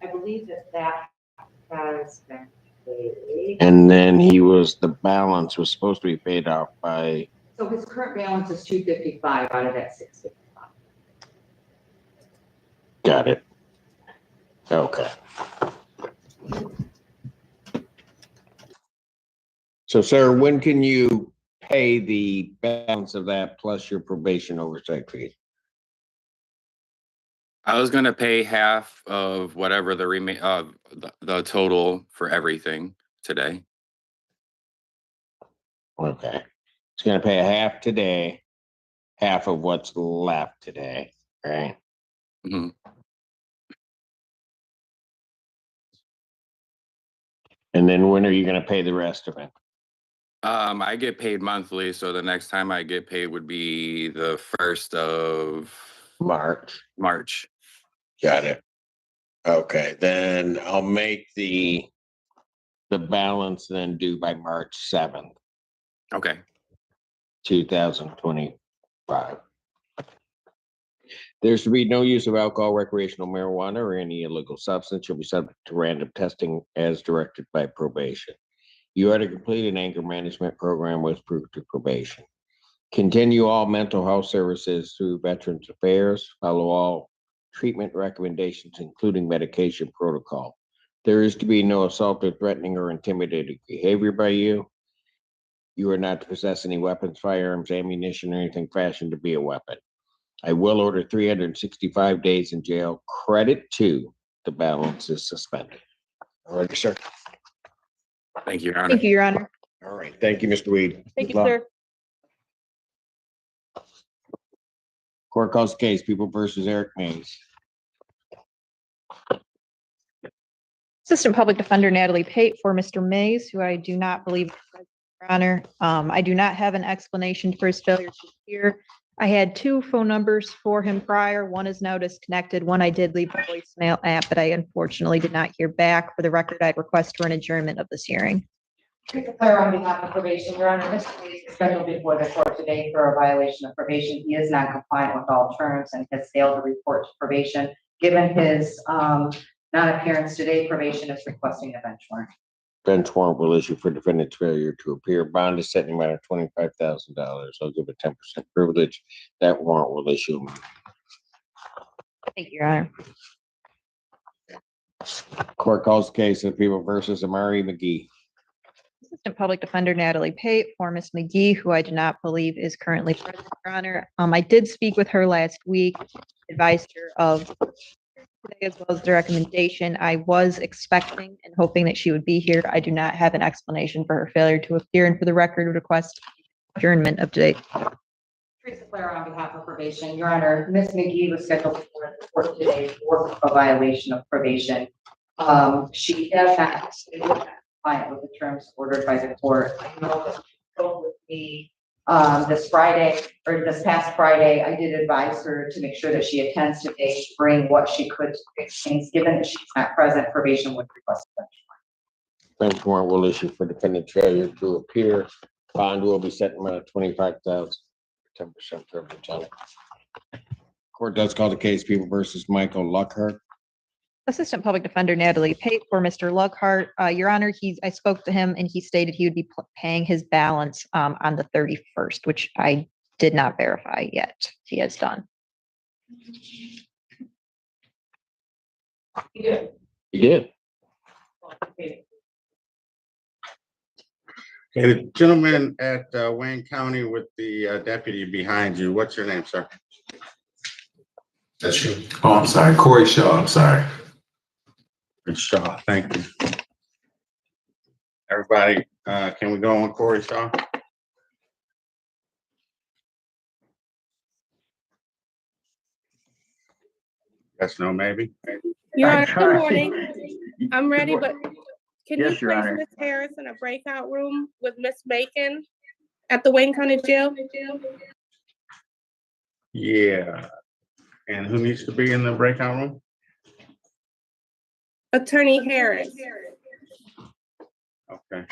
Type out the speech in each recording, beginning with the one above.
I believe that has been paid. And then the balance was supposed to be paid off by, So his current balance is 255 out of that 655. got it. Okay. So, Sarah, when can you pay the balance of that plus your probation oversight fee? I was gonna pay half of whatever the total for everything today. Okay. It's gonna pay a half today, half of what's left today, right? Mhm. And then when are you gonna pay the rest of it? I get paid monthly, so the next time I get paid would be the 1st of March. March. Got it. Okay, then I'll make the balance then due by March 7th, Okay. 2025. There's to be no use of alcohol, recreational marijuana, or any illegal substance shall be subject to random testing as directed by probation. You are to complete an anger management program with proof to probation. Continue all mental health services through Veterans Affairs. Follow all treatment recommendations, including medication protocol. There is to be no assault or threatening or intimidating behavior by you. You are not to possess any weapons, firearms, ammunition, or anything fashioned to be a weapon. I will order 365 days in jail. Credit to the balance is suspended. All right, sir. Thank you, Your Honor. Thank you, Your Honor. All right. Thank you, Mr. Weed. Thank Good you, luck. sir. Court calls the case, People versus Eric Mays. Assistant Public Defender Natalie Pate for Mr. Mays, who I do not believe is present, Your Honor. I do not have an explanation for his failure to appear. I had 2 phone numbers for him prior. One is now disconnected. One I did leave a voicemail at, but I unfortunately did not hear back. For the record, I'd request for an adjournment of this hearing. To declare on behalf of probation, Your Honor, Mr. Lee is scheduled before the court today for a violation of probation. He is not compliant with all terms and has failed to report to probation. Given his non-appearance today, probation is requesting a bench warrant. Bench warrant will issue for defendant's failure to appear. Bond is set in the amount of $25,000. I'll give a 10% privilege. That warrant will issue. Thank you, Your Honor. Court calls the case of People versus Amari McGee. Assistant Public Defender Natalie Pate for Ms. McGee, who I do not believe is currently present, Your Honor. I did speak with her last week, advised her of today as well as the recommendation. I was expecting and hoping that she would be here. I do not have an explanation for her failure to appear, and for the record, request adjournment of today. Teresa Clare on behalf of probation, Your Honor, Ms. McGee was scheduled before the court today for a violation of probation. She has not compliant with the terms ordered by the court. I know that she spoke with me this past Friday. I did advise her to make sure that she attends today to bring what she could to fix things. Given that she's not present, probation would request a bench Bench warrant will issue for defendant's failure to appear. Bond will be set in the amount of $25,000. 10% privilege on it. Court does call the case People versus Michael Luckhart. Assistant Public Defender Natalie Pate for Mr. Luckhart. Your Honor, I spoke to him and he stated he would be paying his balance on the 31st, which I did not verify yet. He has done. He did. He did. Okay. Okay, the gentleman at Wayne County with the deputy behind you, what's your name, sir? That's you. Oh, I'm sorry. Corey Shaw. I'm sorry. It's Shaw, thank you. Everybody, can we go on Corey Shaw? Yes, no, maybe? Your Honor, good morning. I'm ready, but can you Yes, Your place Honor. Ms. Harris in a breakout room with Ms. Bacon at the Wayne County Jail? Yeah. And who needs to be in the breakout room? Attorney Harris. Okay.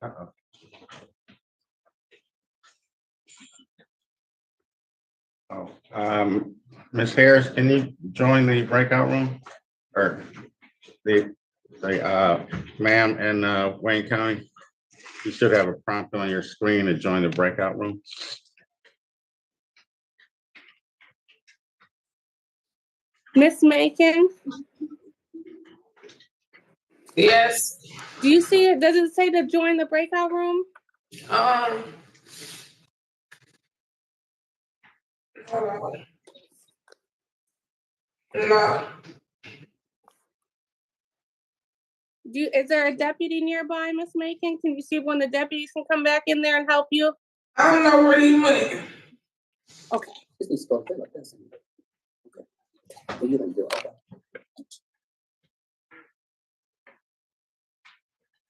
Uh-oh. Oh, Ms. Harris, can you join the breakout room? Or the ma'am in Wayne County? You should have a prompt on your screen to join the breakout room. Miss Macon, Yes. do you see it? Does it say to join the breakout room? Hold on. No. Is there a deputy nearby, Miss Macon? Can you see if one of the deputies can come back in there and help you? I don't know where he went. Okay.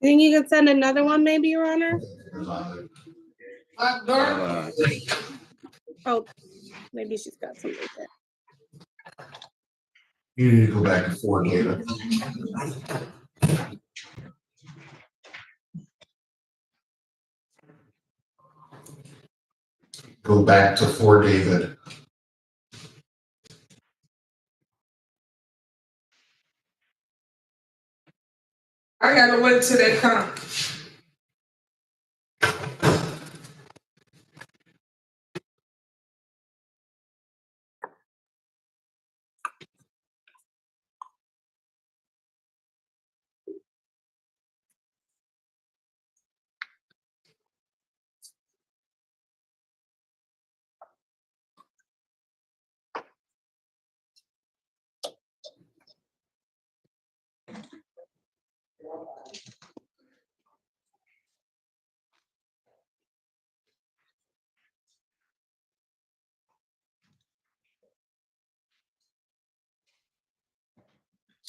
Think you could send another one, maybe, Your Honor? Oh, maybe she's got something there. You need to go back and forth, David. Go back to Fort David. I gotta wait till they come.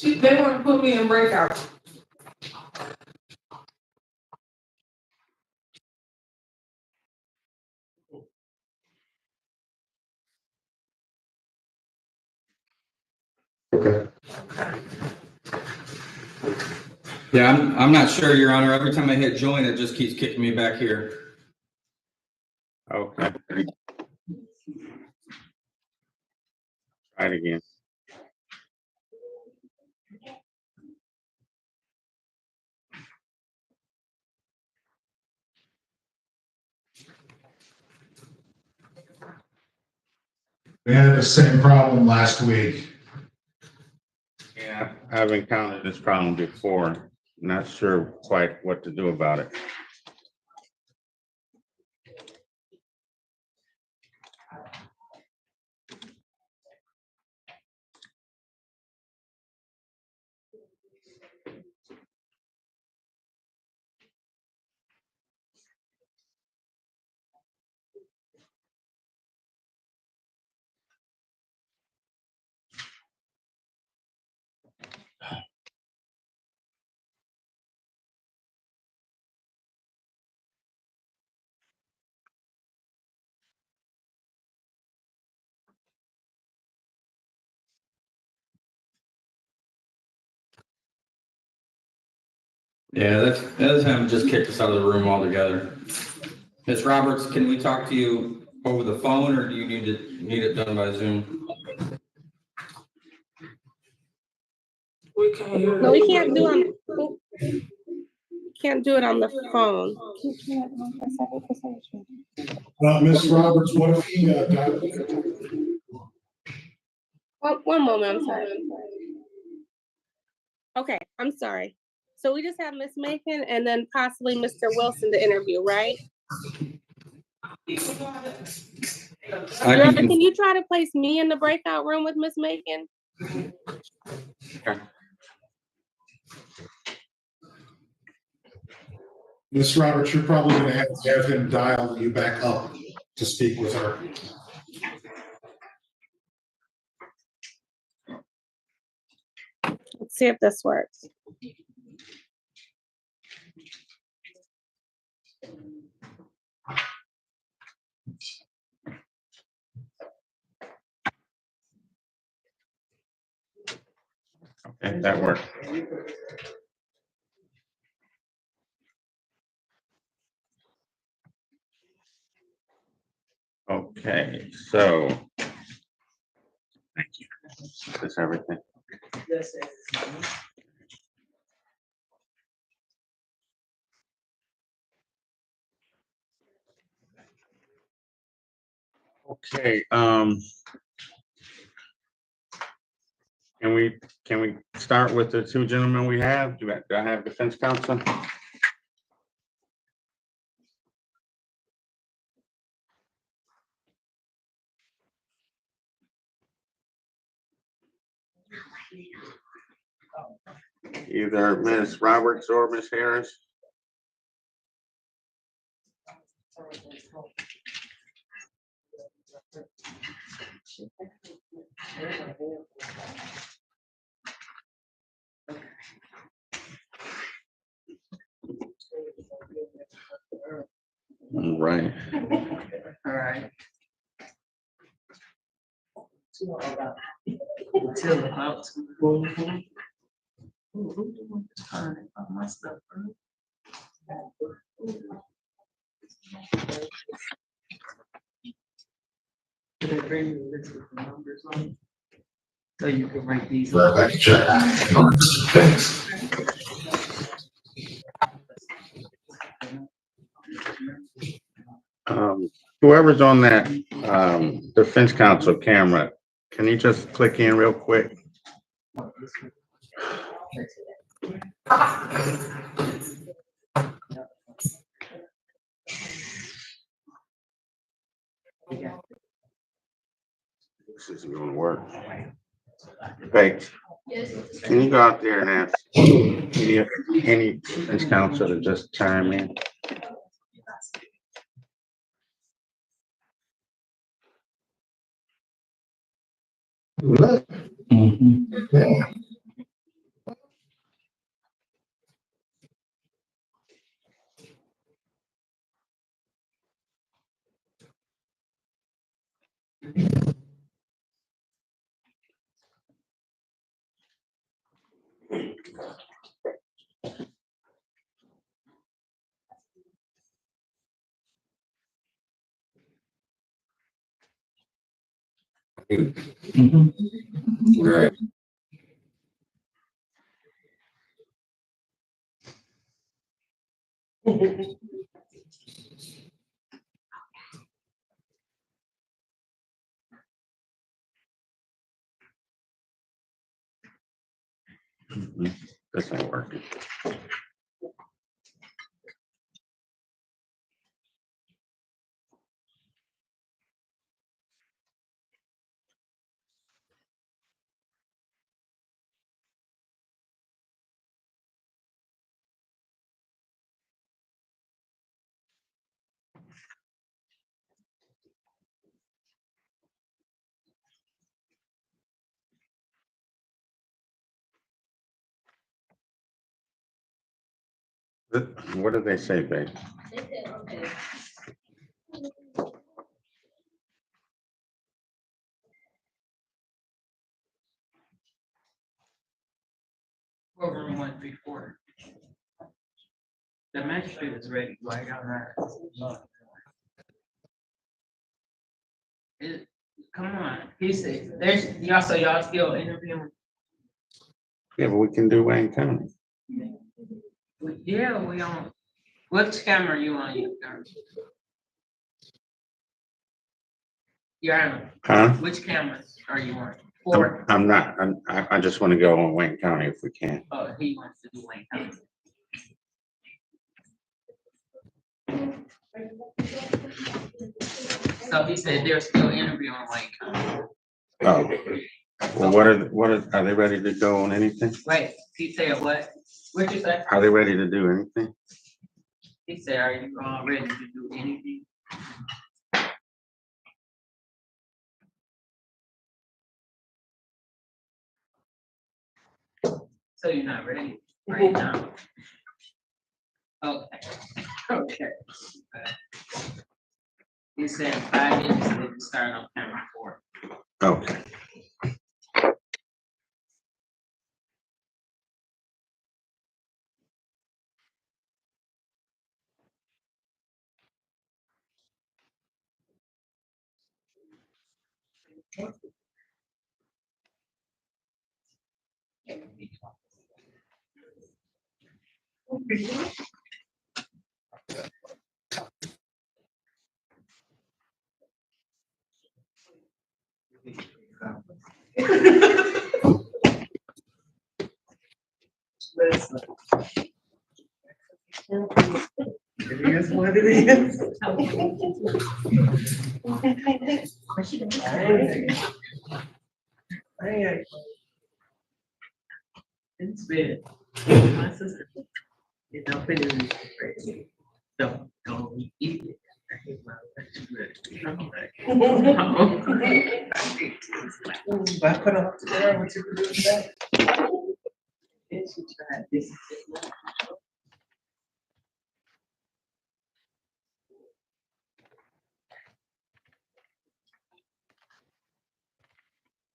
They want to put me in breakout. Okay. Yeah, I'm not sure, Your Honor. Every time I hit join, it just keeps kicking me back here. Okay. Try it again. We had the same problem last week. Yeah, I've encountered this problem before. Not sure quite what to do about it. Yeah, that's him just kicked us out of the room altogether. Ms. Roberts, can we talk to you over the phone, or do you need it done by Zoom? We can't hear. No, we can't do it on the phone. Ms. Roberts, what if he got? One moment, I'm sorry. Okay, I'm sorry. So we just have Miss Macon and then possibly Mr. Wilson to interview, right? I Your Honor, can, can you try to place me in the breakout room with Miss Macon? Ms. Roberts, you're probably gonna have to have him dial you back up to speak with her. Let's see if this works. Okay, that worked. Okay, so. Thank you. That's everything. Okay, can we start with the two gentlemen we have? Do I have defense counsel? Either Ms. Roberts or Ms. Harris? All right. All right. So you can write these. Whoever's on that defense counsel camera, can you just click in real quick? This isn't gonna work. Okay, can you go out there and ask any defense counsel to just chime in? right. This ain't working. What did they say, babe? Courtroom 134. The magistrate is ready, right on that. Come on, he said, there's, y'all still interviewing? Yeah, but we can do Wayne County. Yeah, we on, which camera you on, Your Honor, Huh? which cameras are you on? Or, I'm not, I just want to go on Wayne County if we can. he wants to do Wayne County. So he said they're still interviewing Wayne County. Oh, well, are they ready to go on anything? Wait, he said what? What'd you say? Are they ready to do anything? He said, are you ready to do anything? So you're not ready right now? Okay, okay. He said 5 minutes, they can start on camera 4. Okay. Listen. It is what it is. It's bad. My sister, you know, put it in the fridge. Don't eat it. I hate my I put up to her, what you could do with that? And she tried this.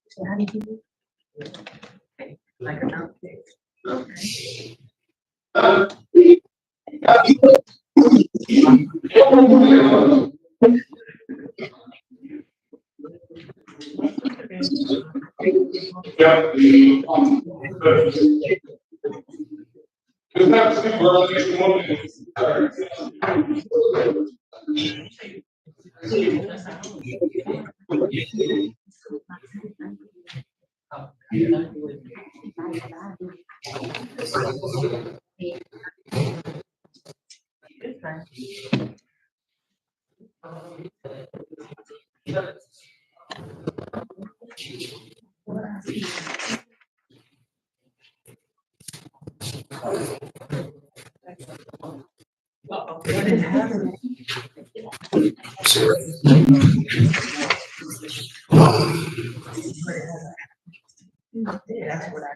So how do you do it? Okay, like an outfit. Okay. That's what I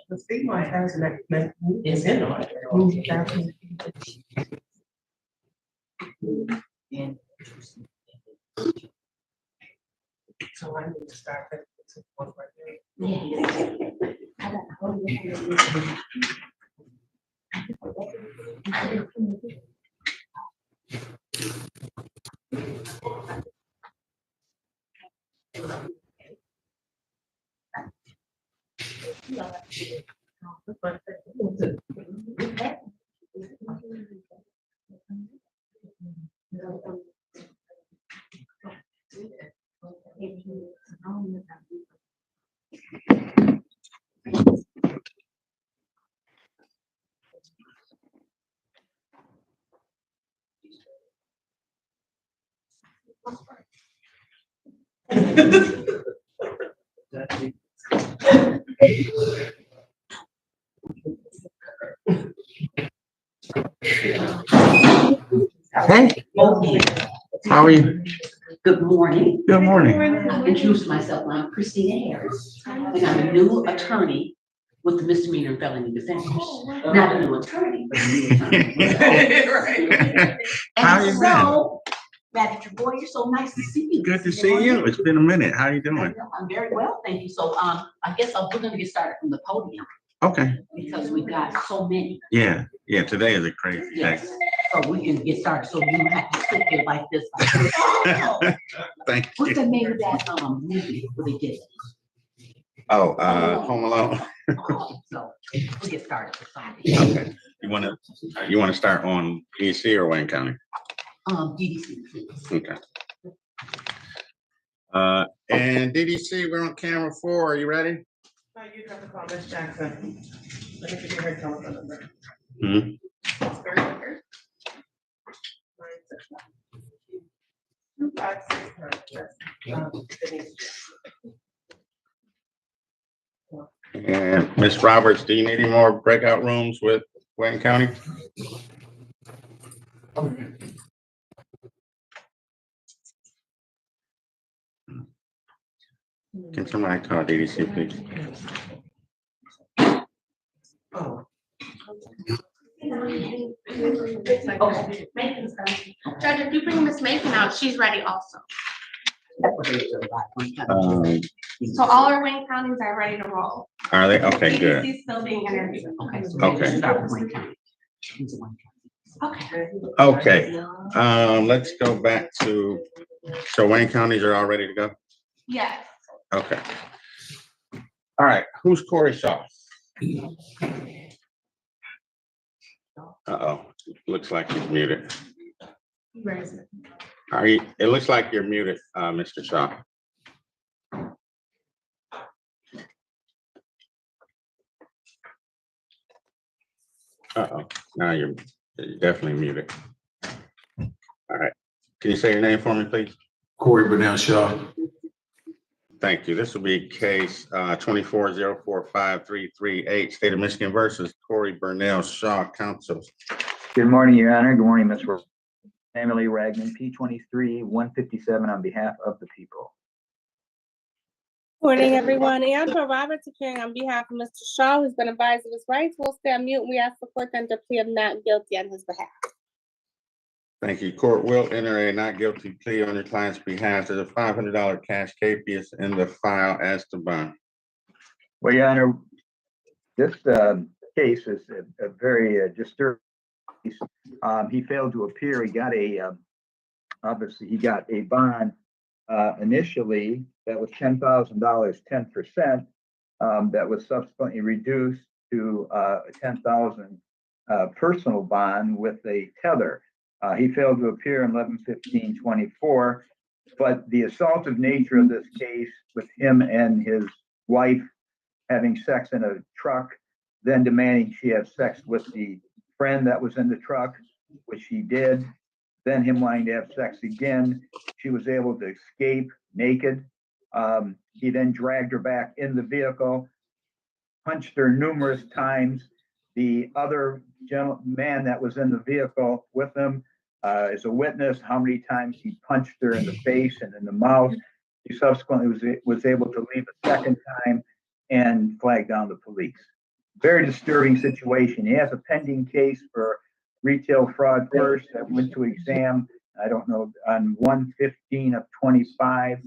The state law has an is in on it. So I need to start that. One right Hey, how are you? Good morning. Good morning. I'll introduce myself. I'm Christina Harris, and I'm a new attorney with the misdemeanor and felony defenders. Not a new attorney, but a new attorney. How And you so, Manager Boy, you're so nice to see you. Good to see you. It's been a minute. How you doing? I'm very well, thank you. So, I guess we're gonna get started from the podium Okay. because we've got so many. Yeah, today is a crazy day. Yes, so we can get started. So you don't have to sit there like this. Thank What's you. the name of that movie where they did it? Oh, Home Alone. So we'll get started with something. Okay. You wanna start on DC or Wayne County? DDC, please. Okay. And DDC, we're on camera 4. Are you ready? You have to call Miss Jackson. Let me give you her telephone number. Hmm. It's very quick. 256. And Ms. Roberts, do you need any more breakout rooms with Wayne County? Can somebody call DDC, please? Oh. Okay. Judge, if you bring Miss Macon out, she's ready also. So all our Wayne counties are ready to roll. Are they? Okay, good. DDC 's still being interviewed. Okay. So Okay. start with Wayne County. Okay. Okay, let's go back to, so Wayne counties are all ready to go? Yes. Okay. All right, who's Corey Shaw? Uh-oh, looks like he's muted. It looks like you're muted, Mr. Shaw. Uh-oh, now you're definitely muted. All right, can you say your name for me, please? Corey Burnell Shaw. Thank you. This will be case 24045338, State of Michigan versus Corey Burnell Shaw, counsel. Good morning, Your Honor. Good morning, Mr. Emily Ragman, P23-157 on behalf of the people. Morning, everyone. Angela Roberts appearing on behalf of Mr. Shaw, who's been advised of his rights. We'll stay on mute. We ask the court to enter plea of not guilty on his behalf. Thank you. Court will enter a not guilty plea on your client's behalf. There's a $500 cash capious in the file as to bond. Well, Your Honor, this case is a very disturbing case. He failed to appear. He got obviously he got a bond initially that was $10,000, 10%, that was subsequently reduced to a $10,000 personal bond with a tether. He failed to appear in 11/15/24, but the assaultive nature of this case with him and his wife having sex in a truck, then demanding she have sex with the friend that was in the truck, which she did, then him wanting to have sex again. She was able to escape naked. He then dragged her back in the vehicle, punched her numerous times. The other man that was in the vehicle with him is a witness how many times he punched her in the face and in the mouth. He subsequently was able to leave a second time and flag down the police. Very disturbing situation. He has a pending case for retail fraud first that went to exam, I don't know, on 1/15/25.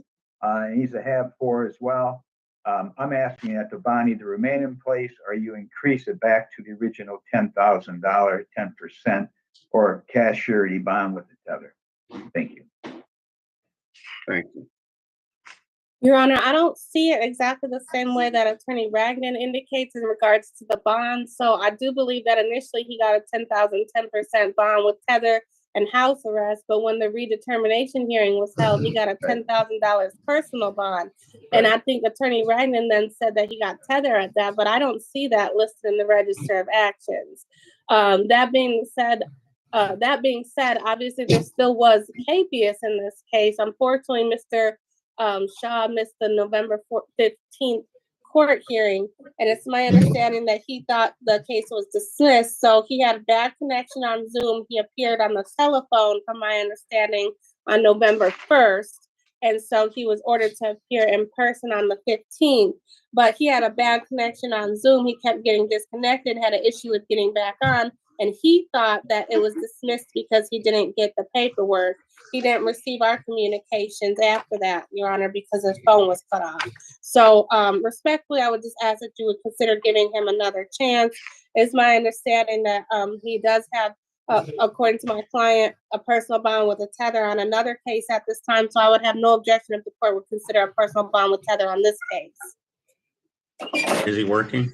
He's a HAB4 as well. I'm asking that the bond either remain in place or you increase it back to the original $10,000, 10%, or cash surety bond with the tether. Thank you. Thank you. Your Honor, I don't see it exactly the same way that Attorney Ragnan indicates in regards to the bond. So I do believe that initially he got a 10,000, 10% bond with tether and house arrest. But when the redetermination hearing was held, he got a $10,000 personal bond. And I think Attorney Ragnan then said that he got tether at that, but I don't see that listed in the Register of Actions. That being said, obviously there still was habeas in this case. Unfortunately, Mr. Shaw missed the November 15th court hearing. And it's my understanding that he thought the case was dismissed. So he had a bad connection on Zoom. He appeared on the telephone, from my understanding, on November 1st. And so he was ordered to appear in person on the 15th. But he had a bad connection on Zoom. He kept getting disconnected, had an issue with getting back on. And he thought that it was dismissed because he didn't get the paperwork. He didn't receive our communications after that, Your Honor, because his phone was cut off. So respectfully, I would just ask that you would consider giving him another chance. It's my understanding that he does have, according to my client, a personal bond with a tether on another case at this time. So I would have no objection if the court would consider a personal bond with tether on this case. Is he working?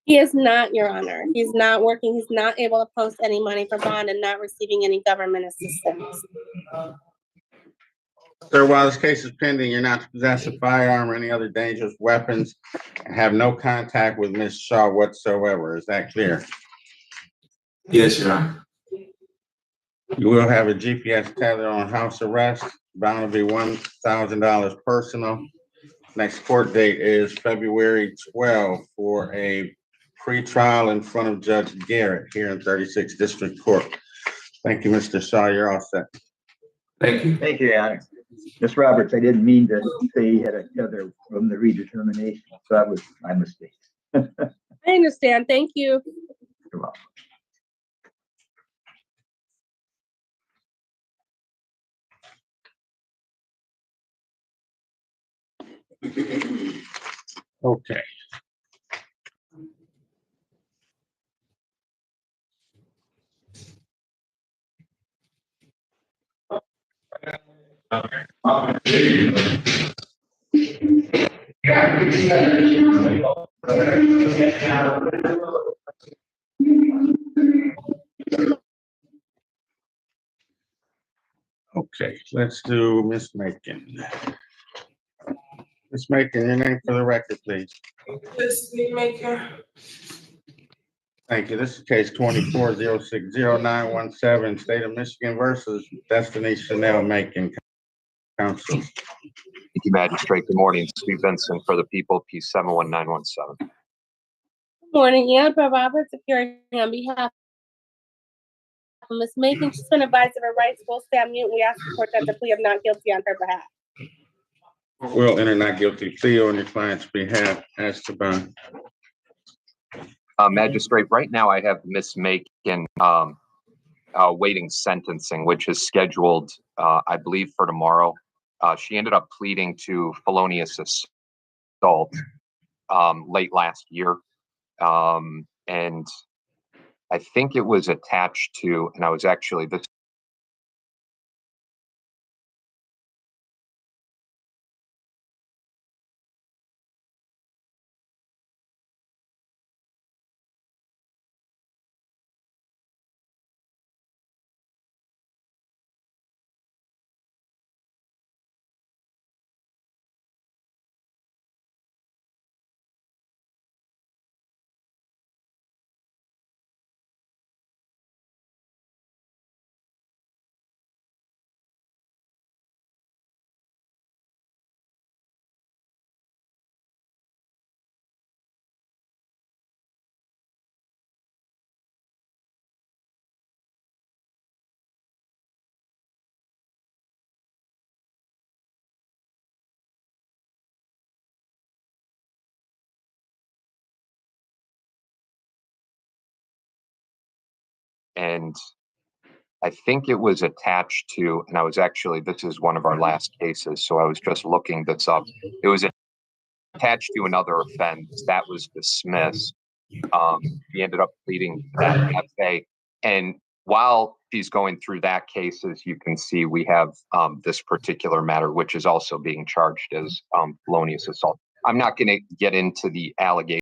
He is not, Your Honor. He's not working. He's not able to post any money for bond and not receiving any government assistance. Sir, while this case is pending, you're not to possess a firearm or any other dangerous weapons and have no contact with Ms. Shaw whatsoever. Is that clear? Yes, Your Honor. You will have a GPS tether on house arrest, bound to be $1,000 personal. Next court date is February 12 for a pre-trial in front of Judge Garrett here in 36th District Court. Thank you, Mr. Shaw. You're all set. Thank you. Thank you, Your Honor. Ms. Roberts, I didn't mean to say you had a tether from the redetermination, so that was my mistake. I understand. Thank you. You're welcome. Okay. Okay, let's do Miss Macon. Miss Macon, your name for the record, please. This is me making. Thank you. This is case 24-060917, State of Michigan versus Destiny Chanel Macon. Counsel. Thank you, Magistrate. Good morning. Steve Benson for the people, P 71917. Good morning. Amber Roberts appearing on behalf of Ms. Macon. She's been advised of her rights. Will stay on mute. We ask the court that the plea of not guilty on her behalf. Will enter not guilty plea on your client's behalf as to bond. Magistrate, right now I have Miss Macon waiting sentencing, which is scheduled, I believe, for tomorrow. She ended up pleading to felonious assault late last year. And I think it was attached to, and I was actually, this and I think it was attached to, and I was actually, this is one of our last cases, so I was just looking this up. It was attached to another offense that was dismissed. He ended up pleading that FA. And while he's going through that case, as you can see, we have this particular matter, which is also being charged as felonious assault. I'm not going to get into the allegation